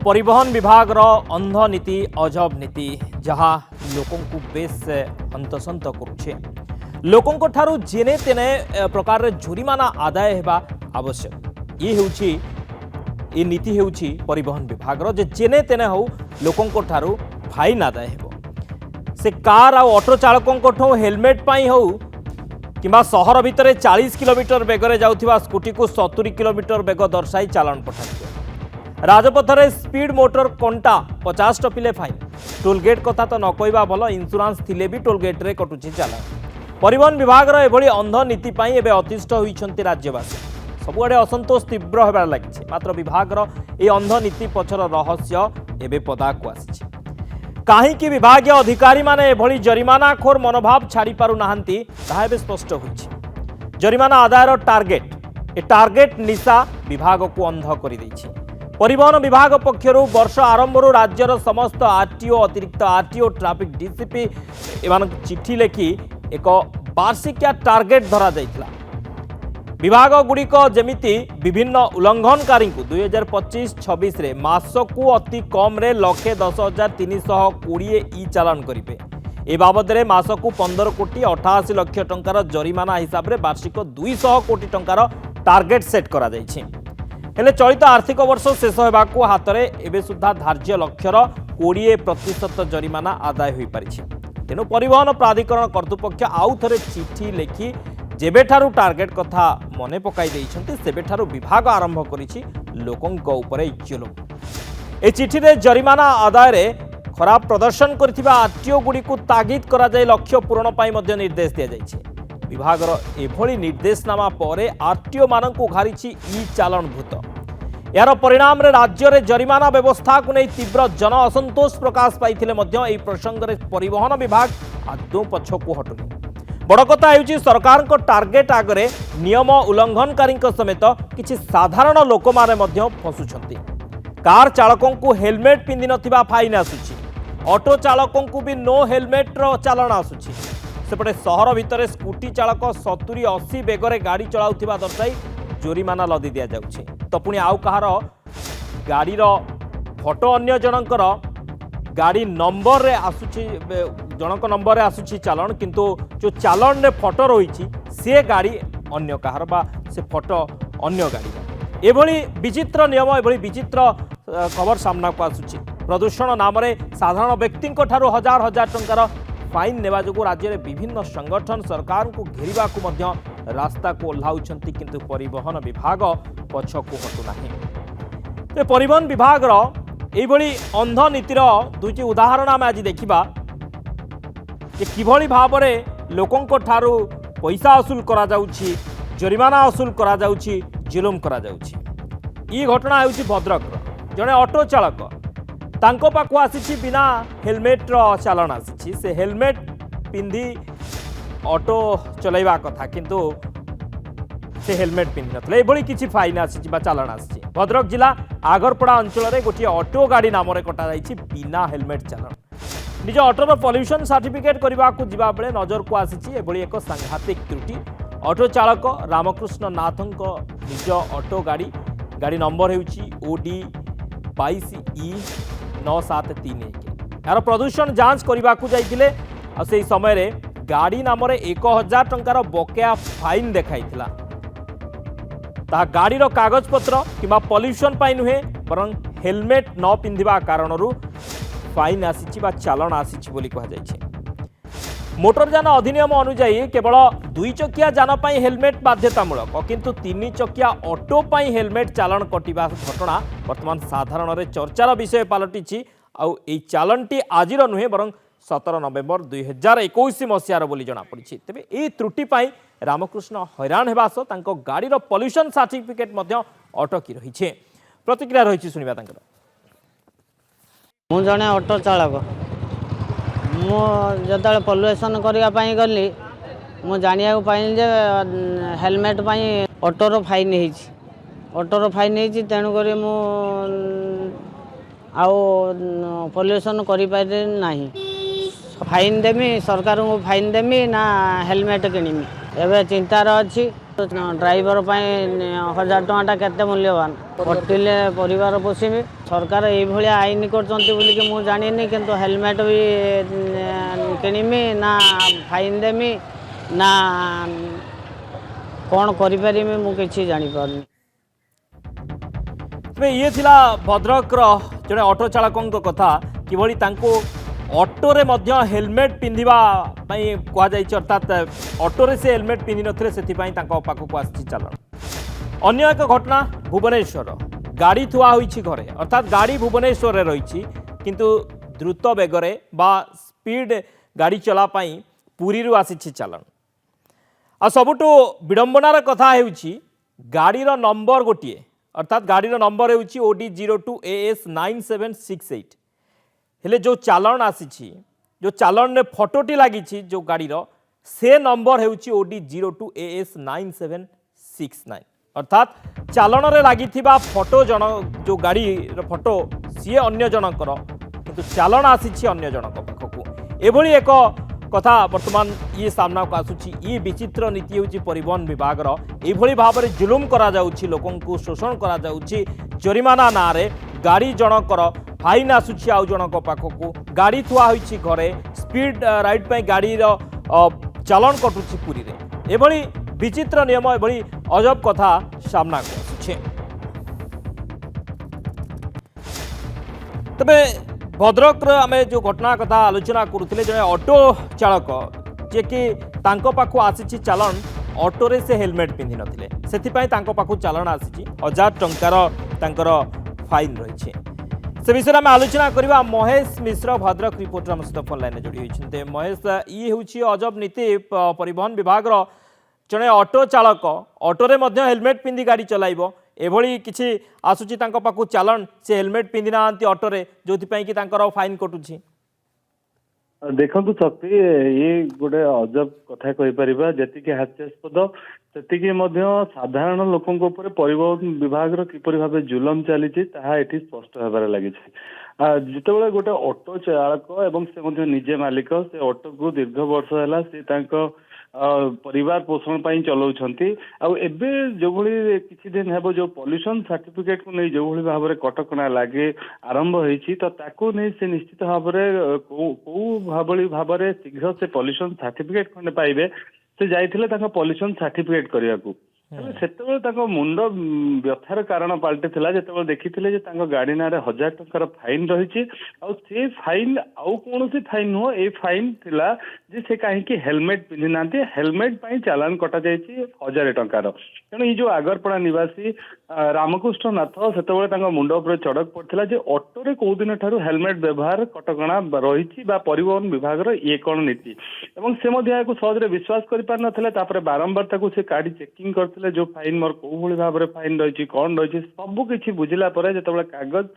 परिवहन विभाग रो अंध नीति अजब नीति जहाँ लोकों को बेस हंतसंत करुछे। लोकों को ठारू जेने तेने प्रकार जुरिमाना आदाय हेबा आवश्यक। ये नीति हेउछि परिवहन विभाग रो जे जेने तेने हो लोकों को ठारू फाइन आदाय हेबो। से कार आ ऑटो चालकों को ठो हेलमेट पाई हो किंबा शहर भितर 40 किलोमीटर बेगरे जाउथिबा स्कूटी को 70 किलोमीटर बेग दर्शाई चालान पठाइबो। राजपथरे स्पीड मोटर कंटा 50 टपिले फाइन। टोलगेट कथा तो न कहवा भल, इंश्योरेंस थिले भी टोलगेट रे कटुछि चालान। परिवहन विभाग रो एभली अंध नीति पाई एबे अतिष्ठ होइछन्ति राज्यवासी। सबुआडे असंतोष तीव्र हेबार लागिछि। मात्र विभाग रो ए अंध नीति पछर रहस्य एबे पदाकु आसिछि। काहेकि विभागीय अधिकारी माने एभली जरिमाना खोर मनोभाव छाड़ी पारु नाहंती ताहा एबे स्पष्ट होइछि। जरिमाना आदायर टार्गेट निशा विभाग को अंध करि दैछि। परिवहन विभाग पक्षर वर्ष आरंभ राज्यर समस्त आरटीओ अतिरिक्त आरटीओ ट्राफिक डीसीपी एमान चिठी लेखि एक वार्षिकिया टार्गेट धरा जाइथिला। विभाग गुड़िक जमिति विभिन्न उल्लंघनकारी को 2025-26 रे मासकू अति कम रे 1,10,320 ई चालान करिवे। ए बाबद रे मासकू 15 कोटी 88 लाख टंकार जरिमाना हिसाब रे वार्षिक 200 कोटी टंकार टार्गेट सेट करा जाइछि। हेले चलित आर्थिक वर्ष शेष होबाकू हाथ में एवं सुधा धार्य लक्ष्यर 20% जरिमाना आदाय हो पारिछि। तेणु परिवहन प्राधिकरण कर्तृपक्ष आउ थे चिठी लेखि जेबेठारु टार्गेट कथा मने पकाई देइछन्ति सेबेठारु विभाग आरंभ करिछि लोकंक उपरे जुलुम। ए चिठी रे जरिमाना आदाय रे खराब प्रदर्शन करथिबा आरटीओ गुडी को तागिद करा जाय लक्ष्य पूरण पाई मध्ये निर्देश दिया जायछि। विभाग एभली निर्देशनामा पर आरटीओ मानक घारिछि ई चालान भूत। यार परिणाम रे राज्य रे जरिमाना व्यवस्था को नहीं तीव्र जन असंतोष प्रकाश पाइथिले मध्य एई प्रसंग रे परिवहन विभाग आदौ पछकु हटुनी। बड़ कथा हेउछि सरकार को टार्गेट आगरे नियम उल्लंघनकारी समेत किछि साधारण लोक माने मध्य फसुछंती। कार चालकों को हेलमेट पिंधि नथिबा फाइन आसुछि। ऑटो चालकों को भी नो हेलमेट रो चालान आसुछि। सेपटे सहर भितर स्कूटी चालक 70-80 बेगरे गाड़ी चलाउथिबा दर्शाई जोरिमाना लदी दिया जाउछि। तो पुणी आउ कहार गाड़ीर फोटो अन्य जनकर गाड़ी नंबर रे आसुछि, जनक नंबर रे आसुछि चालान, किंतु जो चालान रे फोटो रही से गाड़ी अन्य कहार बा से फोटो अन्य गाड़ी। एभली विचित्र नियम एभली विचित्र खबर सामना को आसुछि। प्रदूषण नाम रे साधारण व्यक्ति ठारू हजार हजार टंकार फाइन नेवा जो राज्य में विभिन्न संगठन सरकार को घेरिबा को मध्य रास्ता को ओह्लाउछंती, किंतु परिवहन विभाग पछकु हटुनाही। परिवहन विभाग एभली अंध नीतिर दुईटी उदाहरण आम आज देखा किभली भाव में लोकों ठारू पैसा असुल करा जाउछि, जरिमाना असुल करा जाउछि, जुलुम करा जाउछि। ई घटना हेउछि भद्रक जड़े ऑटो चालक तांको पाखु आसी बिना हेलमेट रो चालान आसी। से हेलमेट पिंधि ऑटो चलैबा कथा किंतु से हेलमेट पिंधि नथले। एभली किछि फाइन आसी बा चालान आसी। भद्रक जिला आगरपड़ा अंचल रे गोटे ऑटो गाड़ी नाम रे कटा जाइछि बिना हेलमेट चालान। निज ऑटोर पॉल्यूशन सर्टिफिकेट करबा को जिबा बेले नजर को आसी एभली एक सांघातिक त्रुटि। ऑटो चालक रामकृष्ण नाथंक निज ऑटो गाड़ी नंबर हेउछि OD 22E 9731। यार प्रदूषण जांच करने को जाइए से समय रे गाड़ी नाम 1000 टंकार बकेया फाइन देखाई गाड़ीर कागज पत्र कि पॉल्यूशन पाई नुहे बरं हेलमेट न पिंधिबा कारण फाइन आसी चालान आसी बोली कहुई। मोटरयान अधिनियम अनुजाई केवल 2 चकिया जान पाई हेलमेट बाध्यतामूलक, किंतु 3 चकिया ऑटो पाई हेलमेट चालान कटिबा घटना वर्तमान साधारण रे चर्चार विषय पलटिछि। आउ एई चालानटी आजिर नुहे बरं 17 नवेम्बर 2021 मसीहार बोली जनापड़ी। तेबे एई त्रुटि पाई रामकृष्ण हैरान हेबा सह तांको गाड़ीर पॉल्यूशन सर्टिफिकेट मध्य अटकी रहिछे। प्रतिक्रिया रहिछि सुनिबा तांकर। मु जने ऑटो चालक मु जतले पॉल्यूशन करने गली मु जानिया पाइल जे हेलमेट पाई ऑटोर फाइन होइछि। ऑटोर फाइन होइछि तेणु करी मु आउ पॉल्यूशन करि पारे नाही। फाइन देमी सरकार को फाइन देमी ना हेलमेट किणमी एवं चिंतार अच्छी ड्राइवर 1000 टंका केते मूल्यवान कटिले परिवार पोषिमी सरकार ये आईन कर जानी किंतु हेलमेट भी किणमी ना फाइन देमी ना कौन करी मु किसी जानी पारनी। ये थिला भद्रक जड़े ऑटो चालकों कथा किभली तांको ऑटो रे मध्य हेलमेट पिंधिबा पई कुआ जाई अर्थात ऑटो रे से हेलमेट पिंधि नथिले सेति पई तांको पाखको आसी चालन। अन्य एक घटना भुवनेश्वर गाड़ी थुआ होईछि घरे अर्थात गाड़ी भुवनेश्वर रे रहिछि किंतु द्रुत बेगरे बा स्पीड गाड़ी चला पई पुरी रु आसीछि चालन। आ सबुठु विडंबनार कथा हेउछि गाड़ीर नंबर गोटिए अर्थात गाड़ीर नंबर हेउछि OD02AS 9768 हेले जो चालान आसी जो चालान रे फोटोटी लगी जो गाड़ीर से नंबर हेउछि OD02AS 9769 अर्थात चालान रे लगी फोटो जन जो गाड़ी फोटो सी अन्य जनकर किंतु चालान आसी अन्य जनक पाखक एभली एक कथा वर्तमान ये सामना को आसुची ये विचित्र नीति होची परिवहन विभाग एभली भाव में जुलुम करा जाउची लोकन को शोषण करा जाउची जरिमाना ना रे गाड़ी जनकर फाइन आसुची आउ जनक पाखक गाड़ी थुआ होईची घरे स्पीड राइड पे गाड़ी चालान कटुची पुरी रे एभली विचित्र नियम एभली अजब कथा सामना को आसुची। तबे भद्रक आम जो घटना कथा आलोचना करुले जड़े ऑटो चालक जे कि तांको पाखु आसी चालान ऑटो रे से हेलमेट पिंधि नथिले सेथिपई तांको पाखु चालान आसी 1000 टंकार तांकर फाइन रही से विषय में आलोचना करवा महेश मिश्र भद्रक रिपोर्टर आम सहित फोन लाइन जोड़ी होती। महेश ये हूँ अजब नीति परिवहन विभाग जड़े ऑटो चालक ऑटो रे मध्य हेलमेट पिंधि गाड़ी चलाइबो एभली किछि आसुची तांको पाखु चालान से हेलमेट पिंधि नांती ऑटो रे जोथिपई कि तांकर फाइन कटुची। देखु शक्ति ये गोटे अजब कथा कहि परिबा जतिके हास्यास्पद सेतिके मध्य साधारण लोकों ऊपर परिवहन विभाग रो किपरि भाबे जुलम चली ताहा एठी स्पष्ट होबार लागि जितेबाला गोटे ऑटो चालक एवं से मध्य निजे मालिक से ऑटो को दीर्घ वर्ष है से तांको परिवार पोषण पर चलाउछंती एबे जो भली किछि दिन हेबो जो पॉल्यूशन सर्टिफिकेट को नहीं जो भली भाव में कटकणा लागे आरंभ होईछि तो ताको नहीं से निश्चित भाव में को भाव में शीघ्र से पॉल्यूशन सर्टिफिकेट खंडे पाइबे से जाइथिले ताको पॉल्यूशन सर्टिफिकेट करियाकू से मुंड व्यथार कारण पलटि जो देखी गाड़ी ना 1000 टंकार फाइन रही से फाइन आउ कौन फाइन नुह ये फाइन थिला जे से कहीं हेलमेट पिंधि ना हेलमेट चालान कटा जाइए 1000 टंकार तेणु ये जो आगरपड़ा निवासी रामकृष्ण नाथ से मुंड उपर चढ़क पड़ता जे ऑटो रे कौ दिन ठारू हेलमेट व्यवहार कटकणा रही परिवहन विभाग ये कौन नीति एवं से सहजरे विश्वास कर पार ना बारंबार से गाड़ी चेकिंग कर जो फाइन मोर कौ भाव में फाइन रही कौन रही सबू किसी बुझला जो कागज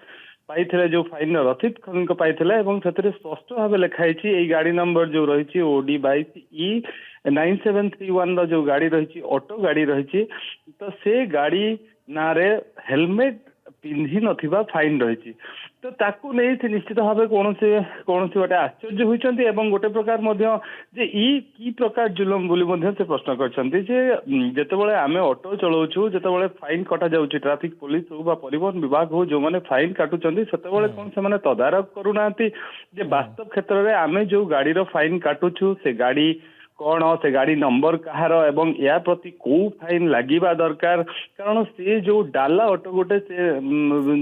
पाई जो फाइन रसीद खंड पाई से स्पष्ट भाव लिखाई गाड़ी नंबर जो रही OD22E 9731 जो गाड़ी रही ऑटो गाड़ी रही तो से गाड़ी ना हेलमेट पिंधि नथिबा फाइन रही तो ताकू नहीं से निश्चित भाव कौन गोटे आश्चर्य होती गोटे प्रकार जे की प्रकार जुलम बोली से प्रश्न करते आम ऑटो चलाऊँ जो फाइन कटा जाऊँगी ट्रैफिक पुलिस हो परिवहन विभाग हो जो मैंने फाइन काटुंट से कौन से तदारख करूना वास्तव क्षेत्र में आम जो गाड़ी फाइन काटुछु से गाड़ी कौन से गाड़ी नंबर कहार एवं या प्रति कौ फाइन लगिबा दरकार कारण से जो डाला ऑटो गोटे से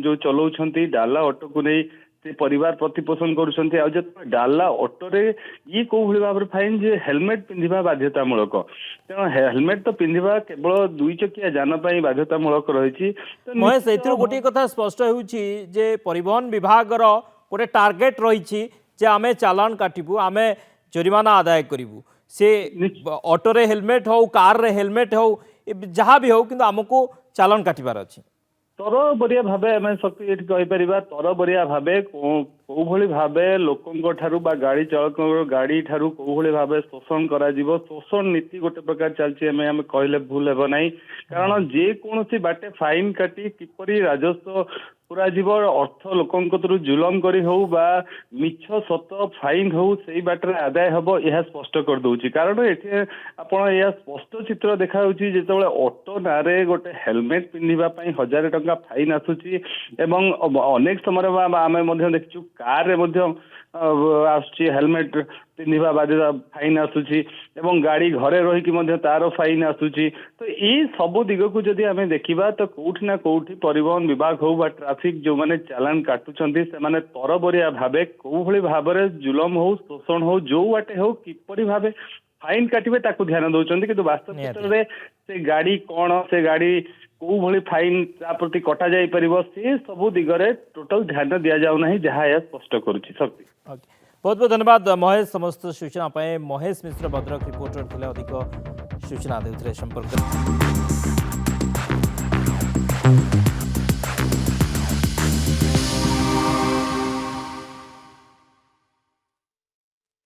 जो चलाउछंती डाला ऑटो को नहीं से परिवार प्रतिपोषण करुछंती आ जो डाला ऑटो रे ये कौ भली भाव फाइन जे हेलमेट पिंधिबा बाध्यतामूलक तेणु हेलमेट तो पिंधिबा केवल 2 चकिया जान पई बाध्यतामूलक रही महेश एथिरो गोटे कथा स्पष्ट होउची जे परिवहन विभाग रो गोटे टार्गेट रही जे आमे चालान काटिबू आमे जरिमाना आदाय करिबू से ऑटो रे हेलमेट हो कार रे हेलमेट हो जहाँ भी हो किंतु आमको चालान काटिबार अछि तरबरिया भाव आम शक्ति ये तर बरिया भाव କୋଉ ଭଳି ଭାବେ ଲୋକଙ୍କ ଠାରୁ ବା ଗାଡି ଚାଳକଙ୍କ ଗାଡି ଠାରୁ କୋଉ ଭଳି ଭାବେ ଶୋଷଣ କରାଯିବ, ଶୋଷଣ ନୀତି ଗୋଟେ ପ୍ରକାର ଚାଲିଛି ଆମେ କହିଲେ ଭୁଲ ହେବ ନାହିଁ। କାରଣ ଯେକୌଣସି ବାଟେ ଫାଇନ କାଟି କିପରି ରାଜସ୍ୱ ପୁରାଯିବ, ଅର୍ଥ ଲୋକଙ୍କ କତରୁ ଜୁଲମ କରି ହଉ ବା ମିଛ ସତ ଫାଇନ ହଉ ସେଇ ବାଟରେ ଆଦାୟ ହବ, ଏହା ସ୍ପଷ୍ଟ କରିଦଉଛି। କାରଣ ଏଠି ଆପଣ ଏହା ସ୍ପଷ୍ଟ ଚିତ୍ର ଦେଖାଯାଉଛି ଯେତେବେଳେ ଅଟୋ ନାଁରେ ଗୋଟେ ହେଲମେଟ ପିନ୍ଧିବା ପାଇଁ 1000 ଟଙ୍କା ଫାଇନ ଆସୁଛି ଏବଂ ଅନେକ ସମୟରେ ଆମେ ମଧ୍ୟ ଦେଖିଛୁ କାରରେ ମଧ୍ୟ ଆସୁଛି ହେଲମେଟ ପିନ୍ଧିବା ବାଧ୍ୟତା ଫାଇନ ଆସୁଛି ଏବଂ ଗାଡି ଘରେ ରହିକି ମଧ୍ୟ ତାର ଫାଇନ ଆସୁଛି। ତ ଏଇ ସବୁ ଦିଗକୁ ଯଦି ଆମେ ଦେଖିବା ତ କୋଉଠି ନା କୋଉଠି ପରିବହନ ବିଭାଗ ହଉ ବା ଟ୍ରାଫିକ ଯୋଉମାନେ ଚାଲାଣ କାଟୁଛନ୍ତି ସେମାନେ ତରବରିଆ ଭାବେ କୋଉ ଭଳି ଭାବରେ ଜୁଲମ ହଉ ଶୋଷଣ ହଉ ଯୋଉ ବାଟେ ହଉ କିପରି ଭାବେ ଫାଇନ କାଟିବେ ତାକୁ ଧ୍ୟାନ ଦଉଛନ୍ତି, କିନ୍ତୁ ବାସ୍ତବ କ୍ଷେତ୍ରରେ ସେ ଗାଡି କଣ, ସେ ଗାଡି କୋଉ ଭଳି ଫାଇନ ତା ପ୍ରତି କଟା ଯାଇ ପାରିବ ସେ ସବୁ ଦିଗରେ ଟୋଟାଲ ଧ୍ୟାନ ଦିଆଯାଉ ନାହିଁ, ଯାହା ଏହା ସ୍ପଷ୍ଟ କରୁଛି। ଶକ୍ତି बहुत बहुत धन्यवाद महेश, समस्त सूचना पाए। महेश मिश्र भद्रक रिपोर्टर थे, अधिक सूचना देउथिले संपर्क।